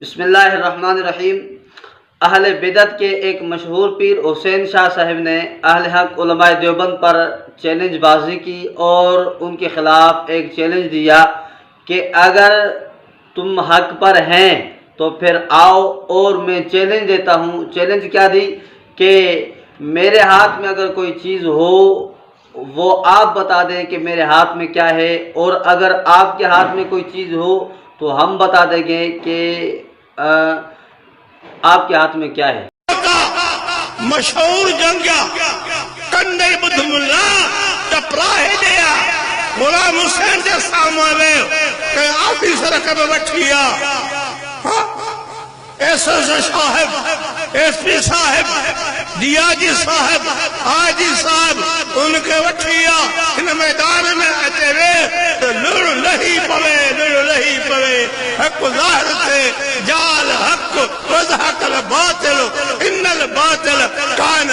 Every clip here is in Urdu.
بسم اللہ الرحمن الرحیم۔ اہل بدعت کے ایک مشہور پیر حسین شاہ صاحب نے اہل حق علماء دیوبند پر چیلنج بازی کی اور ان کے خلاف ایک چیلنج دیا کہ اگر تم حق پر ہیں تو پھر آؤ اور میں چیلنج دیتا ہوں۔ چیلنج کیا دی کہ میرے ہاتھ میں اگر کوئی چیز ہو وہ آپ بتا دیں کہ میرے ہاتھ میں کیا ہے، اور اگر آپ کے ہاتھ میں کوئی چیز ہو تو ہم بتا دیں گے کہ آپ کے ہاتھ میں کیا ہے۔ مشہور جنگا کنڈے بدھ ملا ٹپراہ دیا غلام حسین کے سامنے کہ آفیسر کبھی بٹھیا ایس ایس صاحب، ایس پی صاحب، دیا جی صاحب، آجی صاحب ان کے بٹھیا ان میدان میں آتے ہوئے تو لڑ لہی پوے حق ظاہر سے جال حق وضحق الباطل ان الباطل کان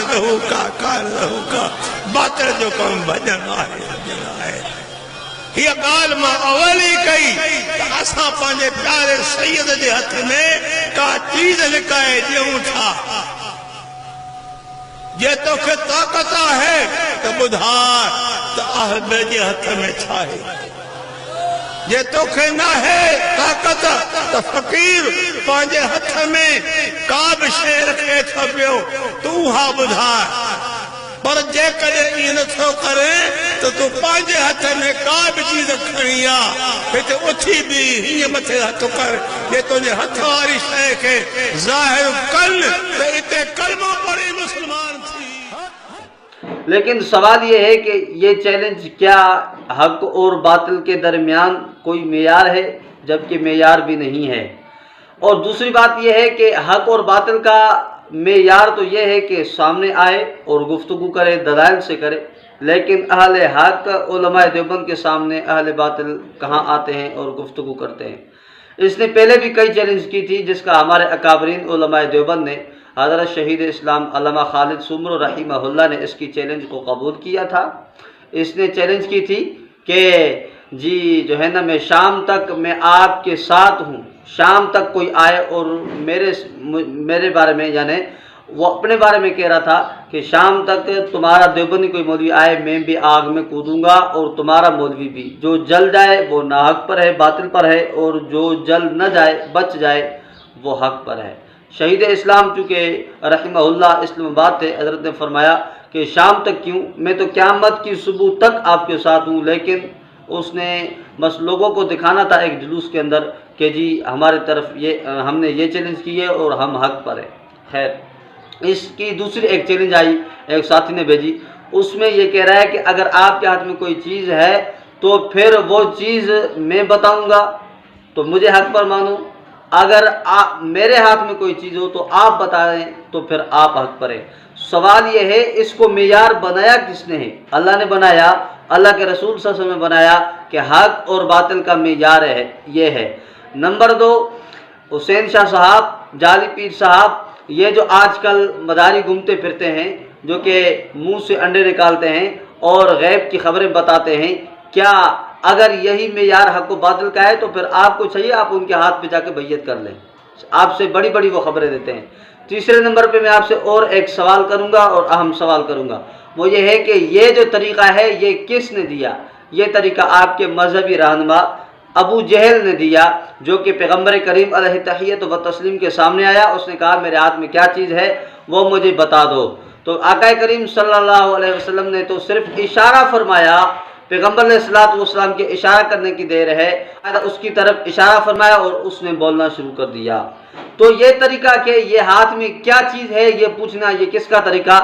ذہوکا باطل جو کم بجن آئے یہ گال ماں اولی کئی اساں پانجے پیارے سید دے ہتھ میں کا چیز لکائے دیوں تھا جے تو کہ طاقت ہے تو بدھار تو احب جے ہتھ میں چھائے، جے تو کہ نہ ہے طاقت تو فقیر پانجے ہتھ میں کعب شیر کے تھپیو تو ہاں بدھار، پر جے کدے این تھو کرے تو پانجے ہتھ میں کا بھی چیز کھڑیا پھر اٹھی بھی ہی متھے ہتھ کر یہ تجھے ہتھ واری شے کے ظاہر کل تو اتے کلمہ پڑی مسلمان تھی۔ لیکن سوال یہ ہے کہ یہ چیلنج کیا حق اور باطل کے درمیان کوئی معیار ہے؟ جبکہ معیار بھی نہیں ہے۔ اور دوسری بات یہ ہے کہ حق اور باطل کا معیار تو یہ ہے کہ سامنے آئے اور گفتگو کرے، دلائل سے کرے، لیکن اہل حق علماء دیوبند کے سامنے اہل باطل کہاں آتے ہیں اور گفتگو کرتے ہیں۔ اس نے پہلے بھی کئی چیلنج کی تھی جس کا ہمارے اکابرین علماء دیوبند نے، حضرت شہید اسلام علامہ خالد سمرو رحمہ اللہ نے اس کی چیلنج کو قبول کیا تھا۔ اس نے چیلنج کی تھی کہ جی جو ہے نا میں شام تک میں آپ کے ساتھ ہوں، شام تک کوئی آئے اور میرے بارے میں، یعنی وہ اپنے بارے میں کہہ رہا تھا کہ شام تک تمہارا دیوبندی کوئی مولوی آئے میں بھی آگ میں کودوں گا اور تمہارا مولوی بھی، جو جل جائے وہ ناحق پر ہے، باطل پر ہے، اور جو جل نہ جائے بچ جائے وہ حق پر ہے۔ شہید اسلام چونکہ رحمہ اللہ اسلام آباد تھے، حضرت نے فرمایا کہ شام تک کیوں، میں تو قیامت کی صبح تک آپ کے ساتھ ہوں، لیکن اس نے بس لوگوں کو دکھانا تھا ایک جلوس کے اندر کہ جی ہمارے طرف ہم نے یہ چیلنج کی ہے اور ہم حق پر ہیں۔ خیر، اس کی دوسری ایک چیلنج آئی، ایک ساتھی نے بھیجی، اس میں یہ کہہ رہا ہے کہ اگر آپ کے ہاتھ میں کوئی چیز ہے تو پھر وہ چیز میں بتاؤں گا تو مجھے حق پر مانو، اگر میرے ہاتھ میں کوئی چیز ہو تو آپ بتائیں تو پھر آپ حق پر ہیں۔ سوال یہ ہے اس کو معیار بنایا کس نے ہے؟ اللہ نے بنایا، اللہ کے رسول صلی اللہ علیہ وسلم نے بنایا کہ حق اور باطل کا معیار ہے یہ ہے۔ نمبر 2، حسین شاہ صاحب، جعلی پیر صاحب، یہ جو آج کل مداری گھومتے پھرتے ہیں، جو کہ منہ سے انڈے نکالتے ہیں اور غیب کی خبریں بتاتے ہیں، کیا اگر یہی معیار حق و باطل کا ہے تو پھر آپ کو چاہیے آپ ان کے ہاتھ پہ جا کے بیعت کر لیں، آپ سے بڑی بڑی وہ خبریں دیتے ہیں۔ تیسرے نمبر پہ میں آپ سے اور ایک سوال کروں گا اور اہم سوال کروں گا، وہ یہ ہے کہ یہ جو طریقہ ہے یہ کس نے دیا؟ یہ طریقہ آپ کے مذہبی رہنما ابو جہل نے دیا، جو کہ پیغمبر کریم علیہ تحیت و تسلیم کے سامنے آیا، اس نے کہا میرے ہاتھ میں کیا چیز ہے وہ مجھے بتا دو، تو آقا کریم صلی اللہ علیہ وسلم نے تو صرف اشارہ فرمایا، پیغمبر علیہ السلام کے اشارہ کرنے کی دیر ہے، اس کی طرف اشارہ فرمایا اور اس نے بولنا شروع کر دیا۔ تو یہ طریقہ کہ یہ ہاتھ میں کیا چیز ہے یہ پوچھنا، یہ کس کا طریقہ؟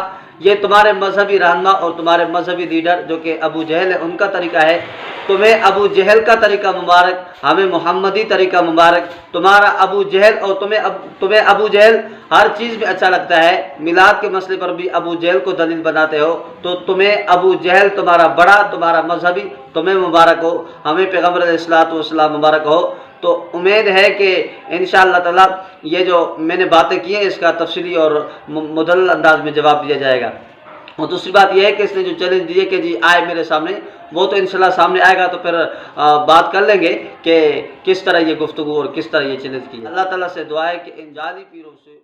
یہ تمہارے مذہبی رہنما اور تمہارے مذہبی لیڈر جو کہ ابو جہل ہے ان کا طریقہ ہے۔ تمہیں ابو جہل کا طریقہ مبارک، ہمیں محمدی طریقہ مبارک۔ تمہارا ابو جہل اور تمہیں ابو جہل ہر چیز میں اچھا لگتا ہے، میلاد کے مسئلے پر بھی ابو جہل کو دلیل بناتے ہو، تو تمہیں ابو جہل تمہارا بڑا، تمہارا مذہبی، تمہیں مبارک ہو، ہمیں پیغمبر علیہ السلام مبارک ہو۔ تو امید ہے کہ انشاءاللہ تعالی یہ جو میں نے باتیں کی ہیں اس کا تفصیلی اور مدلل انداز میں جواب دیا جائے گا۔ اور دوسری بات یہ ہے کہ اس نے جو چیلنج دیے کہ جی آئے میرے سامنے، وہ تو انشاءاللہ سامنے آئے گا تو پھر بات کر لیں گے کہ کس طرح یہ گفتگو اور کس طرح یہ چیلنج کی۔ اللہ تعالیٰ سے دعا ہے کہ ان جعلی پیروں سے